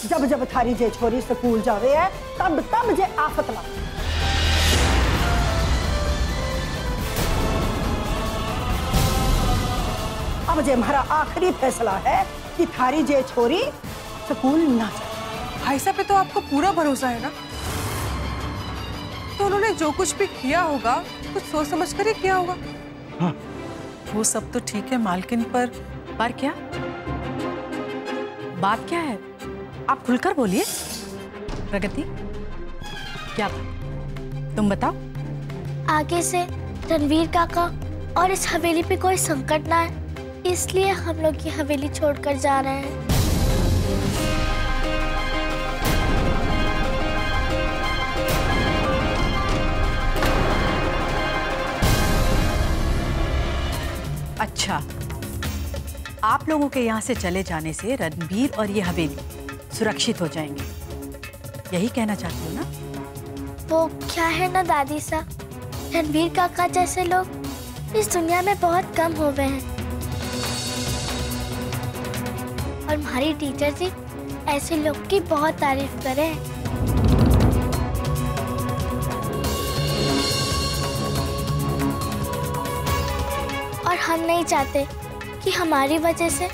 जब जब थारी जे छोरी स्कूल जावे है तब तब जे आफत ला। अब जे हमारा आखिरी फैसला है कि थारी जे छोरी स्कूल ना जाए। भाई साहब पे तो आपको पूरा भरोसा है ना, तो उन्होंने जो कुछ भी किया होगा कुछ सोच समझ कर ही किया होगा। हाँ। वो सब तो ठीक है मालकिन, पर क्या बात क्या है? आप खुलकर बोलिए। प्रगति, क्या बात, तुम बताओ। आगे से रणवीर काका और इस हवेली पे कोई संकट ना है, इसलिए हम लोग ये हवेली छोड़कर जा रहे हैं। अच्छा, आप लोगों के यहाँ से चले जाने से रणबीर और ये हवेली सुरक्षित हो जाएंगे, यही कहना चाहती हो ना? वो क्या है ना दादी सा, रणबीर काका जैसे लोग इस दुनिया में बहुत कम हो गए हैं, और हमारी टीचर जी ऐसे लोग की बहुत तारीफ करें। और हम नहीं चाहते कि हमारी वजह से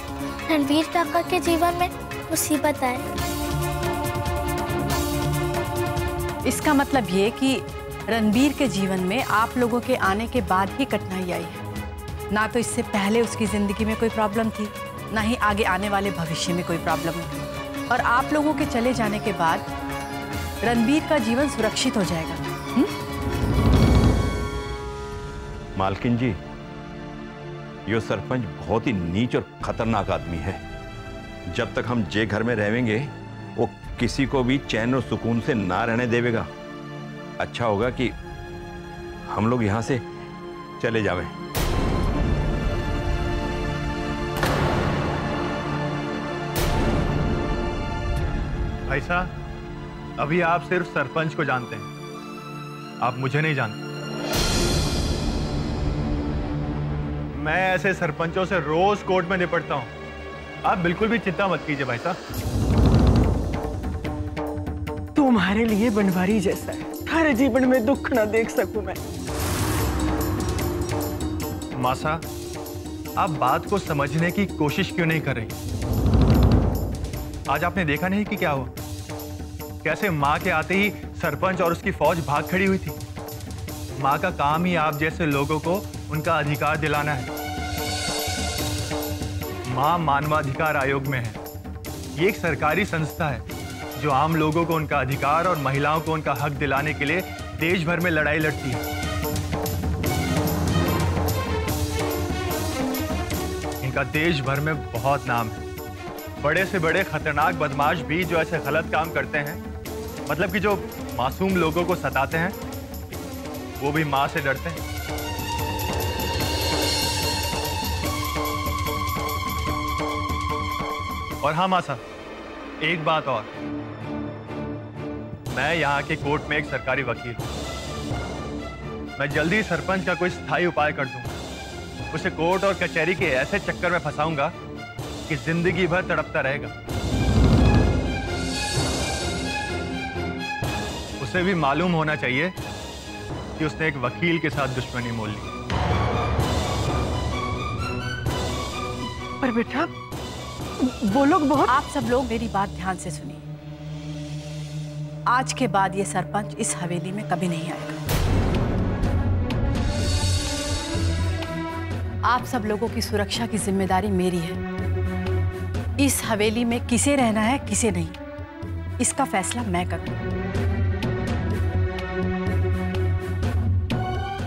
रणवीर काका के जीवन में मुसीबत आए। इसका मतलब ये कि रणबीर के जीवन में आप लोगों के आने के बाद ही कठिनाई आई है, ना तो इससे पहले उसकी जिंदगी में कोई प्रॉब्लम thी, ना ही आगे आने वाले भविष्य में कोई प्रॉब्लम होगी। और आप लोगों के चले जाने के बाद रणबीर का जीवन सुरक्षित हो जाएगा। मालकिन जी, यो सरपंच बहुत ही नीच और खतरनाक आदमी है। जब तक हम जे घर में रहेंगे वो किसी को भी चैन और सुकून से ना रहने देवेगा। अच्छा होगा कि हम लोग यहां से चले जावें। भाई साहब, अभी आप सिर्फ सरपंच को जानते हैं, आप मुझे नहीं जानते। मैं ऐसे सरपंचों से रोज कोर्ट में निपटता हूं। आप बिल्कुल भी चिंता मत कीजिए भाई साहब। तुम्हारे लिए बनवारी जैसा है, हर जीवन में दुख ना देख सकूं मैं। मासा, आप बात को समझने की कोशिश क्यों नहीं कर रही? आज आपने देखा नहीं कि क्या हुआ, कैसे माँ के आते ही सरपंच और उसकी फौज भाग खड़ी हुई थी। माँ का काम ही आप जैसे लोगों को उनका अधिकार दिलाना है। माँ मानवाधिकार आयोग में है, ये एक सरकारी संस्था है जो आम लोगों को उनका अधिकार और महिलाओं को उनका हक दिलाने के लिए देश भर में लड़ाई लड़ती है। इनका देश भर में बहुत नाम है। बड़े से बड़े खतरनाक बदमाश भी जो ऐसे गलत काम करते हैं, मतलब कि जो मासूम लोगों को सताते हैं, वो भी माँ से डरते हैं। और हाँ माँ साहब, एक बात और, मैं यहाँ के कोर्ट में एक सरकारी वकील हूँ। मैं जल्दी सरपंच का कोई स्थायी उपाय कर दूंगा। उसे कोर्ट और कचहरी के ऐसे चक्कर में फंसाऊंगा कि जिंदगी भर तड़पता रहेगा। उसे भी मालूम होना चाहिए कि उसने एक वकील के साथ दुश्मनी मोल ली। पर बेटा, वो लोग बहुत। आप सब लोग मेरी बात ध्यान से सुनिए। आज के बाद ये सरपंच इस हवेली में कभी नहीं आएगा। आप सब लोगों की सुरक्षा की जिम्मेदारी मेरी है। इस हवेली में किसे रहना है किसे नहीं, इसका फैसला मैं करूंगी।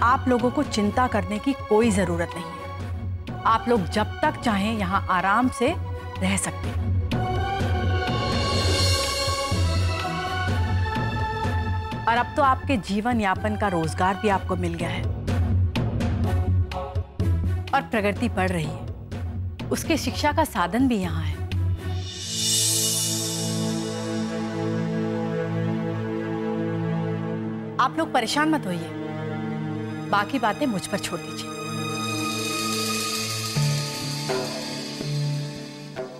आप लोगों को चिंता करने की कोई जरूरत नहीं है। आप लोग जब तक चाहें यहां आराम से रह सकते हैं। और अब तो आपके जीवन यापन का रोजगार भी आपको मिल गया है और प्रगति बढ़ रही है। उसके शिक्षा का साधन भी यहाँ है। आप लोग परेशान मत होइए, बाकी बातें मुझ पर छोड़ दीजिए।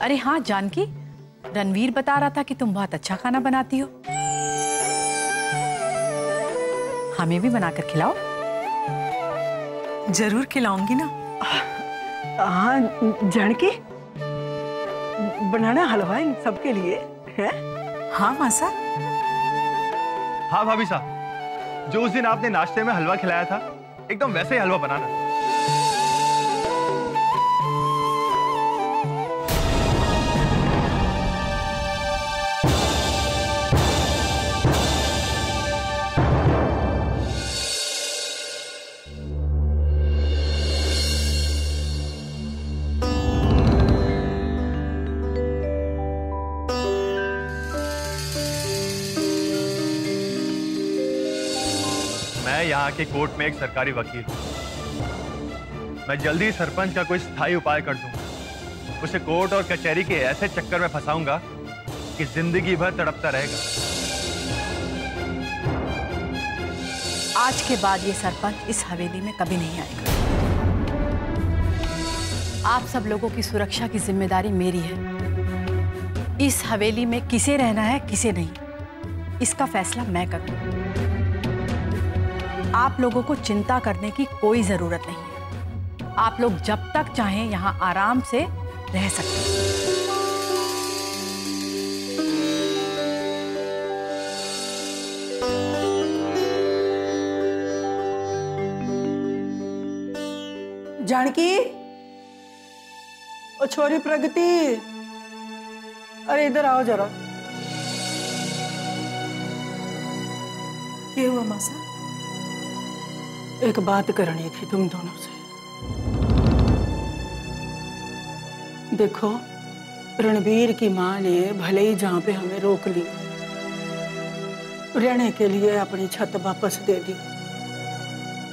अरे हाँ जानकी, रणवीर बता रहा था कि तुम बहुत अच्छा खाना बनाती हो। हमें भी बनाकर खिलाओ। जरूर खिलाऊंगी ना। हाँ जानकी, बनाना हलवा इन सबके लिए है। हाँ मासा। हाँ भाभी साहब, जो उस दिन आपने नाश्ते में हलवा खिलाया था, एकदम वैसे ही हलवा बनाना। मैं यहाँ के कोर्ट में एक सरकारी वकील हूँ। मैं जल्दी ही सरपंच का कोई स्थायी उपाय कर दूंगा। उसे कोर्ट और कचहरी के ऐसे चक्कर में फंसाऊंगा कि जिंदगी भर तड़पता रहेगा। आज के बाद ये सरपंच इस हवेली में कभी नहीं आएगा। आप सब लोगों की सुरक्षा की जिम्मेदारी मेरी है। इस हवेली में किसे रहना है किसे नहीं, इसका फैसला मैं करूंगी। आप लोगों को चिंता करने की कोई जरूरत नहीं है। आप लोग जब तक चाहें यहां आराम से रह सकते हैं। जानकी, ओ छोरी प्रगति, अरे इधर आओ जरा। क्या हुआ मासा? एक बात करनी थी तुम दोनों से। देखो, रणवीर की माँ ने भले ही जहाँ पे हमें रोक ली, रहने के लिए अपनी छत वापस दे दी,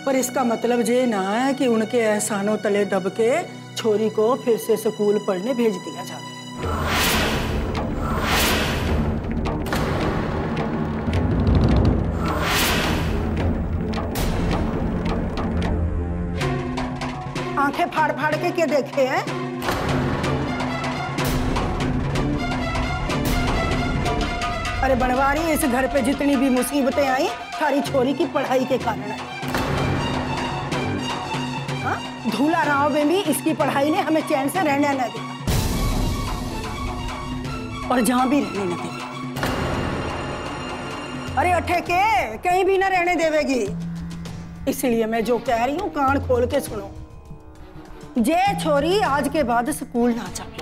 पर इसका मतलब ये ना है कि उनके एहसानों तले दब के छोरी को फिर से स्कूल पढ़ने भेज दिया जाए। आंखें फाड़ फाड़ के देखे हैं। अरे बनवारी, इस घर पे जितनी भी मुसीबतें आई सारी छोरी की पढ़ाई के कारण है। हाँ? धूला राव में भी इसकी पढ़ाई ने हमें चैन से रहने न दिया, और जहां भी रहने न देगी। अरे अठे के कहीं भी ना रहने देवेगी। इसलिए मैं जो कह रही हूँ कान खोल के सुनो। जे छोरी आज के बाद स्कूल ना जाए।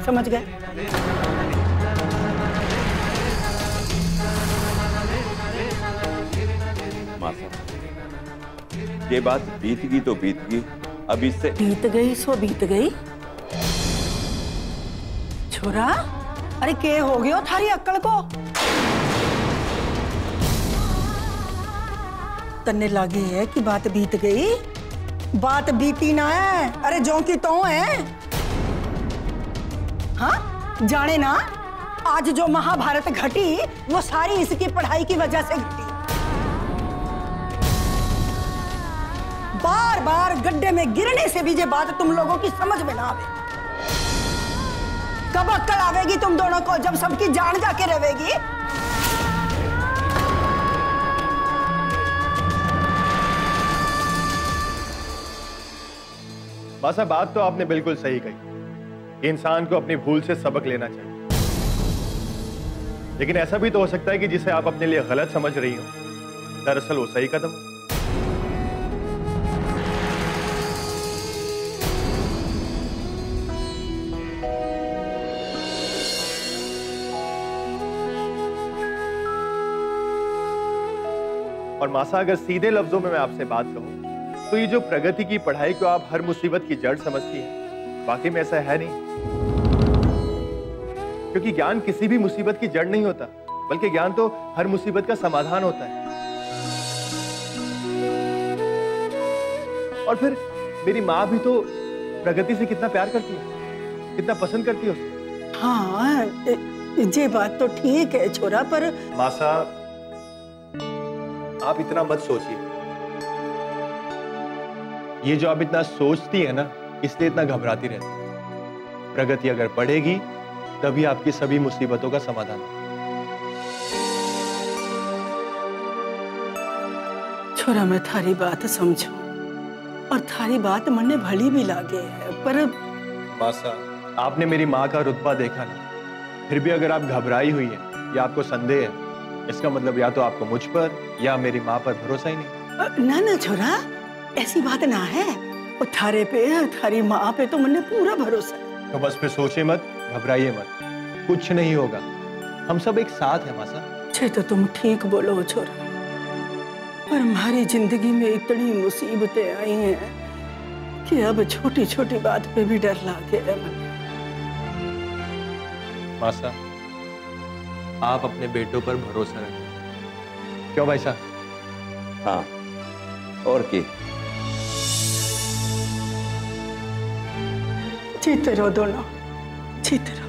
समझ गए? मासा, ये बात बीत गई तो बीत गई, अब इससे बीत गई सो बीत गई। छोरा, अरे के हो गयो थारी अक्कल को? तन्ने लागे है कि बात बीत गई। बात बीती ना है, अरे जो की तो है। हाँ, जाने ना, आज जो महाभारत घटी वो सारी इसकी पढ़ाई की वजह से घटी। बार बार गड्ढे में गिरने से भी ये बात तुम लोगों की समझ में ना आवे। कब अक्ल आवेगी तुम दोनों को, जब सबकी जान जाके रहेगी। मासा, बात तो आपने बिल्कुल सही कही। इंसान को अपनी भूल से सबक लेना चाहिए, लेकिन ऐसा भी तो हो सकता है कि जिसे आप अपने लिए गलत समझ रही हो, दरअसल वो सही कदम है। और मासा, अगर सीधे लफ्जों में मैं आपसे बात कहूं तो ये जो प्रगति की पढ़ाई को आप हर मुसीबत की जड़ समझती हैं, वाकई में ऐसा है नहीं। क्योंकि ज्ञान किसी भी मुसीबत की जड़ नहीं होता, बल्कि ज्ञान तो हर मुसीबत का समाधान होता है। और फिर मेरी माँ भी तो प्रगति से कितना प्यार करती है, कितना पसंद करती है उसे। हाँ, ये बात तो ठीक है छोरा, पर मासा, आप इतना मत सोचिए। ये जो आप इतना सोचती है ना, इसलिए इतना घबराती रहती है। प्रगति अगर बढ़ेगी तभी आपकी सभी मुसीबतों का समाधान है। छोरा, मैं थारी बात समझू और थारी बात मने भली भी लागे है, पर मासा, आपने मेरी माँ का रुतबा देखा नहीं, फिर भी अगर आप घबराई हुई हैं या आपको संदेह है, इसका मतलब या तो आपको मुझ पर या मेरी माँ पर भरोसा ही नहीं। ना ना छोरा, ऐसी बात ना है। वो थारे पे, थारी माँ पे तो मने पूरा भरोसा है। तो बस फिर सोचिए मत, घबराइए मत, कुछ नहीं होगा। हम सब एक साथ हैं मासा। छे तो तुम ठीक बोलो छोरा, पर हमारी जिंदगी में इतनी मुसीबतें आई हैं कि अब छोटी छोटी बात पे भी डर लागे है मन। मासा, आप अपने बेटों पर भरोसा रखें। क्यों भाई साहब? हाँ, और की जीते रहो दोनों, जीते रहो।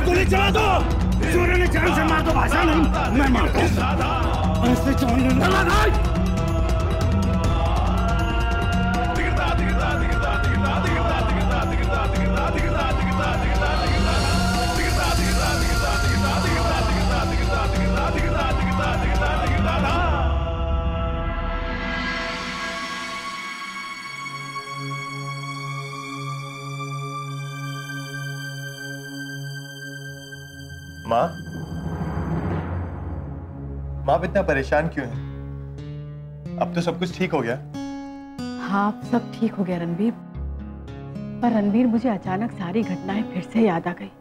गोली चला दो, सूर्य ने जान से मार दो, भाषा नहीं मैं मारता हूं। ऐसे जान लेना माँ, माँ आप इतना परेशान क्यों हैं? अब तो सब कुछ ठीक हो गया। हाँ, अब सब ठीक हो गया रणबीर, पर रणबीर मुझे अचानक सारी घटनाएं फिर से याद आ गई।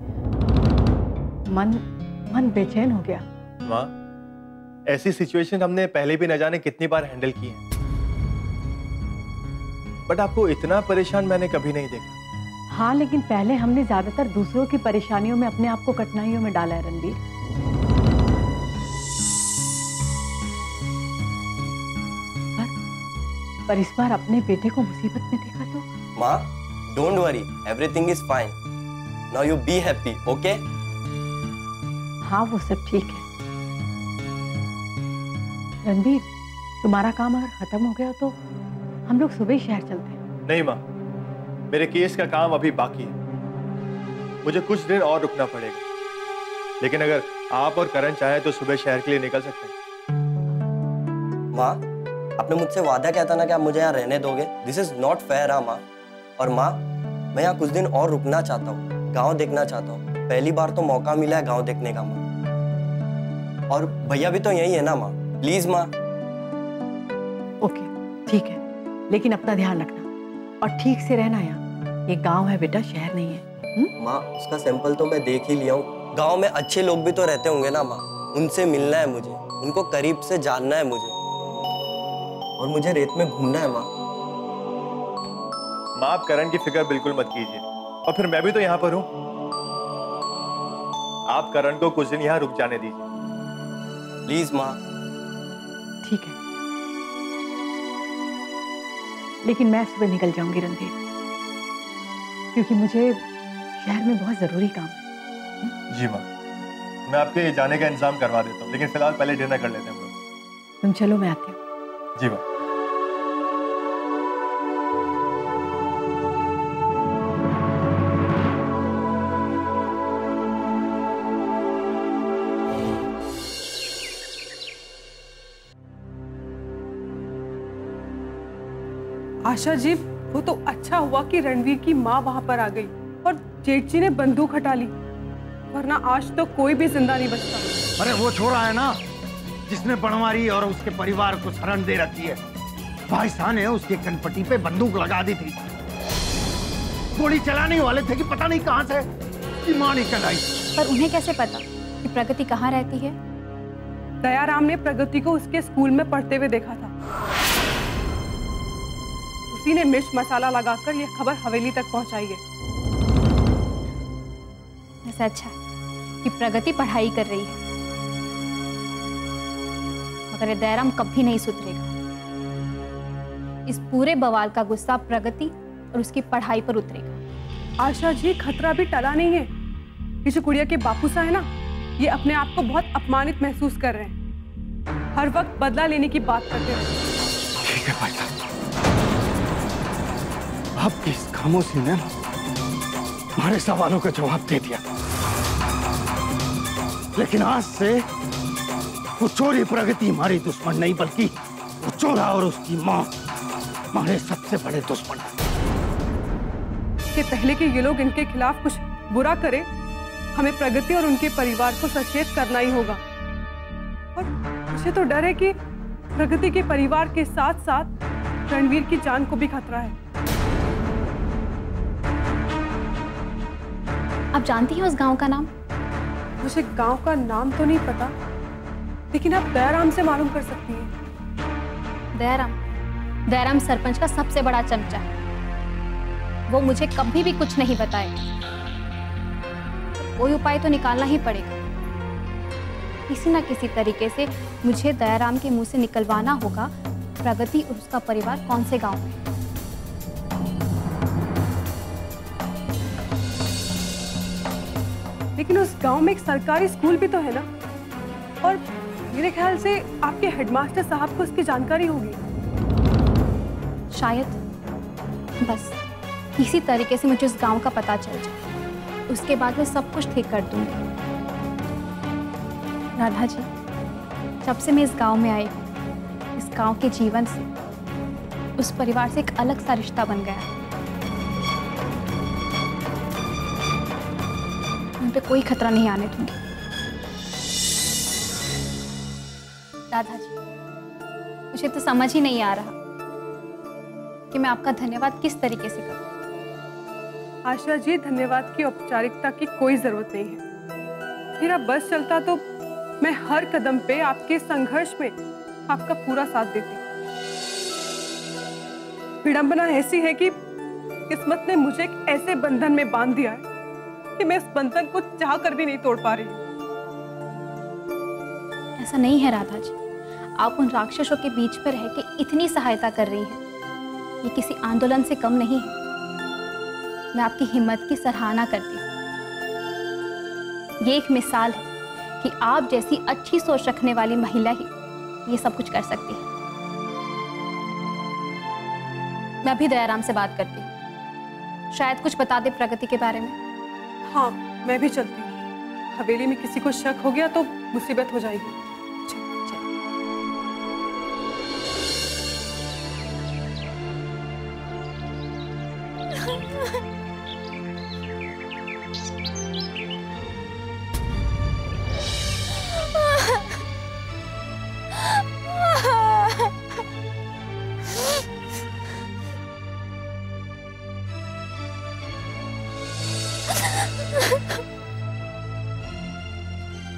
मन बेचैन हो गया। माँ, ऐसी सिचुएशन हमने पहले भी न जाने कितनी बार हैंडल की है, बट आपको इतना परेशान मैंने कभी नहीं देखा। हाँ, लेकिन पहले हमने ज्यादातर दूसरों की परेशानियों में अपने आप को कठिनाइयों में डाला है रणबीर। पर इस बार अपने बेटे को मुसीबत में देखा तो। माँ, don't worry, everything is fine. Now you be happy, okay? हाँ, वो सब ठीक है। रणबीर, तुम्हारा काम अगर खत्म हो गया तो हम लोग सुबह ही शहर चलते हैं। नहीं माँ, मेरे केस का काम अभी बाकी है, मुझे कुछ दिन और रुकना पड़ेगा। लेकिन अगर आप और करण चाहें तो सुबह शहर के लिए निकल सकते हैं। माँ, आपने मुझसे वादा किया था ना कि आप मुझे यहाँ रहने दोगे। This is not fair. हाँ माँ। और माँ, मैं यहाँ कुछ दिन और रुकना चाहता हूँ, गाँव देखना चाहता हूँ। पहली बार तो मौका मिला है गाँव देखने का माँ। और भैया भी तो यही है ना माँ, प्लीज माँ। ओके, ठीक है, लेकिन अपना ध्यान रखना और ठीक से रहना। यहाँ ये गांव है बेटा, शहर नहीं है। माँ, उसका सैंपल तो मैं देख ही लिया हूँ। गांव में अच्छे लोग भी तो रहते होंगे ना माँ, उनसे मिलना है मुझे, उनको करीब से जानना है मुझे, और मुझे रेत में घूमना है माँ। माँ, आप करण की फिक्र बिल्कुल मत कीजिए, और फिर मैं भी तो यहाँ पर हूँ। आप करण को कुछ दिन यहाँ रुक जाने दीजिए। प्लीज माँ। ठीक है, लेकिन मैं सुबह निकल जाऊंगी रणबीर, क्योंकि मुझे शहर में बहुत जरूरी काम है। जी माँ, मैं आपके जाने का इंतजाम करवा देता हूँ, लेकिन फिलहाल पहले डिनर कर लेते हैं हम लोग। तुम चलो, मैं आती हूँ। जी माँ। आशा जी, वो तो अच्छा हुआ कि रणवीर की माँ वहां पर आ गई और जेठ जी ने बंदूक हटा ली, वरना आज तो कोई भी जिंदा नहीं बचता। अरे वो छोरा है ना जिसने बनवारी और उसके परिवार को शरण दे रखी है, भाई साहब ने उसके कनपट्टी पे बंदूक लगा दी थी। गोली चलाने वाले थे कि पता नहीं कहां से उसकी मां निकल आई। पर उन्हें कैसे पता कि प्रगति कहाँ रहती है? दयाराम ने प्रगति को उसके स्कूल में पढ़ते हुए देखा था। उसी ने मिर्च मसाला लगाकर यह खबर हवेली तक पहुंचाई है। ऐसा अच्छा है कि प्रगति पढ़ाई कर रही है, मगर ये दयाराम कभी नहीं सुधरेगा। इस पूरे बवाल का गुस्सा प्रगति और उसकी पढ़ाई पर उतरेगा। आशा जी, खतरा भी टला नहीं है। ये जो गुड़िया के बापू सा है ना, ये अपने आप को बहुत अपमानित महसूस कर रहे हैं, हर वक्त बदला लेने की बात करते हैं। ठीक है भाई साहब, आपकी इस खामोशी ने हमारे सवालों का जवाब दे दिया, लेकिन आज से वो चोरी प्रगति हमारी दुश्मन नहीं, बल्कि वो चोरा और उसकी मां हमारे सबसे बड़े दुश्मन हैं। इसके पहले कि ये लोग इनके खिलाफ कुछ बुरा करें, हमें प्रगति और उनके परिवार को सचेत करना ही होगा। और मुझे तो डर है कि प्रगति के परिवार के साथ साथ रणवीर की जान को भी खतरा है। आप जानती हैं उस गांव का नाम? मुझे गांव का नाम तो नहीं पता, लेकिन आप दयाराम से मालूम कर सकती हैं। दयाराम सरपंच का सबसे बड़ा चमचा है। वो मुझे कभी भी कुछ नहीं बताएगा। कोई उपाय तो निकालना ही पड़ेगा। किसी ना किसी तरीके से मुझे दयाराम के मुंह से निकलवाना होगा प्रगति और उसका परिवार कौन से गांव में। लेकिन उस गांव में एक सरकारी स्कूल भी तो है ना, और मेरे ख्याल से आपके हेडमास्टर साहब को उसकी जानकारी होगी। शायद बस इसी तरीके से मुझे उस गांव का पता चल जाए, उसके बाद मैं सब कुछ ठीक कर दूंगी। राधा जी, जब से मैं इस गांव में आई हूँ, इस गांव के जीवन से, उस परिवार से एक अलग सा रिश्ता बन गया है। उन पे कोई खतरा नहीं आने दूंगी। राधा जी, मुझे तो समझ ही नहीं आ रहा कि मैं आपका धन्यवाद किस तरीके से करूं। आशा जी, धन्यवाद की औपचारिकता की कोई जरूरत नहीं है। मेरा बस चलता तो मैं हर कदम पे आपके संघर्ष में आपका पूरा साथ देती। विडंबना ऐसी है कि किस्मत ने मुझे एक ऐसे बंधन में बांध दिया है कि मैं इस बंधन को चाह कर भी नहीं तोड़ पा रही। ऐसा नहीं है राधा जी, आप उन राक्षसों के बीच पर रह के इतनी सहायता कर रही हैं, ये किसी आंदोलन से कम नहीं है। मैं आपकी हिम्मत की सराहना करती हूँ। ये एक मिसाल है कि आप जैसी अच्छी सोच रखने वाली महिला ही ये सब कुछ कर सकती है। मैं अभी दयाराम से बात करती हूँ, शायद कुछ बता दे प्रगति के बारे में। हाँ, मैं भी चलती हूँ। हवेली में किसी को शक हो गया तो मुसीबत हो जाएगी।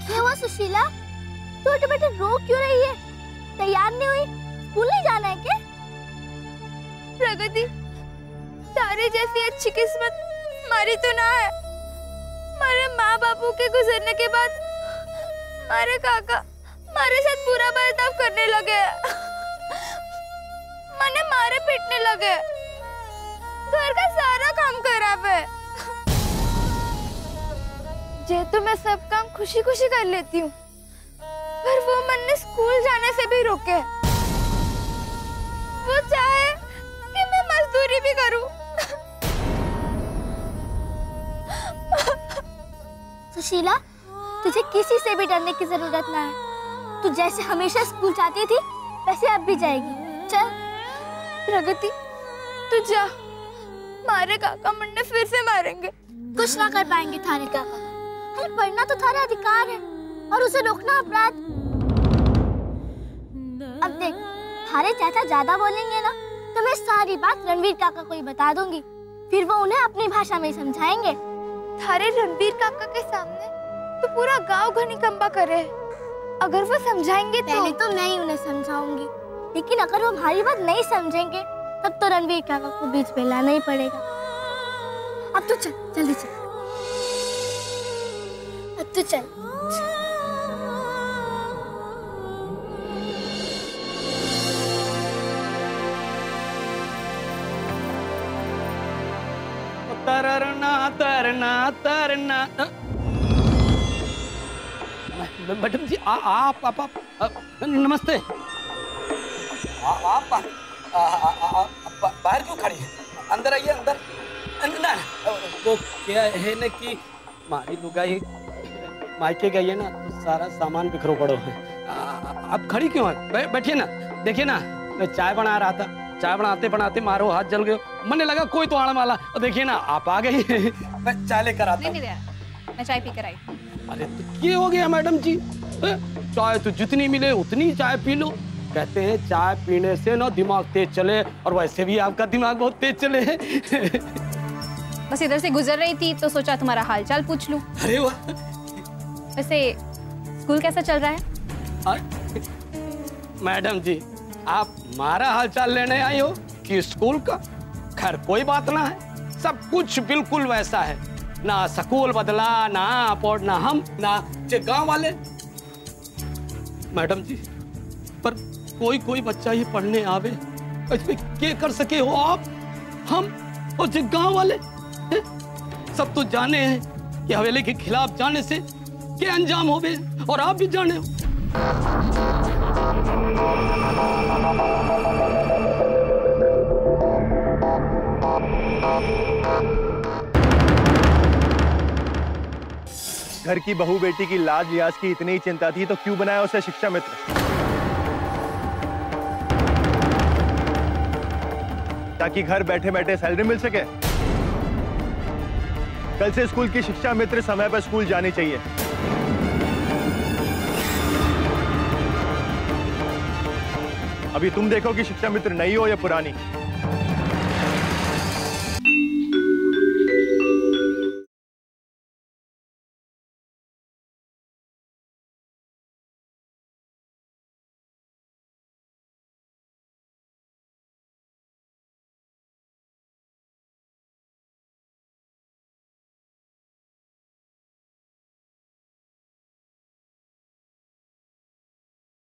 क्या हुआ सुशीला? छोटे बेटे रो क्यों रही है? तैयार नहीं हुई? स्कूल नहीं जाना है क्या? प्रगति, तारे जैसी अच्छी किस्मत हमारी तो ना है। हमारे माँ बाप अबू के गुजरने के बाद मारे काका मारे साथ बुरा बर्ताव करने लगे, मने मारे पीटने लगे, घर का सारा काम खराब है। जे तो मैं सब काम खुशी खुशी कर लेती हूँ, पर वो मन ने स्कूल जाने से भी रोके। वो चाहे कि मैं मजदूरी भी करूं। सुशीला, तुझे किसी से भी डरने की जरूरत ना है। तू जैसे हमेशा स्कूल जाती थी वैसे अब भी जाएगी। चल। प्रगति, तू जा, मारे काका मुन्ने फिर से मारेंगे। कुछ ना कर पाएंगे थारे काका। अरे पढ़ना तो थारा अधिकार है और उसे रोकना अपराध। अब देख, थारे चाचा ज्यादा बोलेंगे ना तो मैं सारी बात रणवीर काका को ही बता दूंगी, फिर वो उन्हें अपनी भाषा में समझाएंगे। थारे रणवीर काका के सामने तो पूरा गांव घनी कंबा करे। अगर वो समझाएंगे तो पहले तो मैं ही उन्हें समझाऊंगी, लेकिन अगर वो हमारी बात नहीं समझेंगे तब तो रणवीर काका को बीच में लाना ही पड़ेगा। अब तो चल, जल्दी चल। अब तो चल। तरना तरना तरना। मैडम जी आप नमस्ते। आप बाहर क्यों खड़ी है? अंदर आइए, अंदर। ना वो क्या है ना कि हमारी लुगाई मायके गई है ना, तो सारा सामान बिखरो पड़ो है। आप खड़ी क्यों है? बैठिए ना। देखिए ना, मैं चाय बना रहा था, चाय बनाते बनाते मारो हाथ जल गए। मैंने लगा कोई तो आने वाला, और देखिए ना आप आ गई। मैं चाय लेकर आता हूँ। नहीं, मैं चाय पी कर आई। अरे तो ये हो गया मैडम जी, चाय तो जितनी मिले उतनी चाय पी लो। कहते हैं चाय पीने से ना दिमाग तेज चले, और वैसे भी आपका दिमाग बहुत तेज चले। बस इधर से गुजर रही थी तो सोचा तुम्हारा हाल चाल पूछ लूं। अरे वाह। वैसे स्कूल कैसा चल रहा है? मैडम जी, आप हमारा हालचाल लेने आई हो कि स्कूल का? खैर कोई बात ना है, सब कुछ बिल्कुल वैसा है। ना स्कूल बदला, ना आप और ना हम, ना गांव वाले। मैडम जी, पर कोई कोई बच्चा ही पढ़ने आवे, इसमें क्या कर सके हो आप, हम और गांव वाले? सब तो जाने हैं कि हवेली के खिलाफ जाने से क्या अंजाम होवे, और आप भी जाने हो। घर की बहू बेटी की लाज लिहाज की इतनी ही चिंता थी तो क्यों बनाया उसे शिक्षा मित्र? ताकि घर बैठे बैठे सैलरी मिल सके। कल से स्कूल की शिक्षा मित्र समय पर स्कूल जानी चाहिए। अभी तुम देखो कि शिक्षा मित्र नई हो या पुरानी।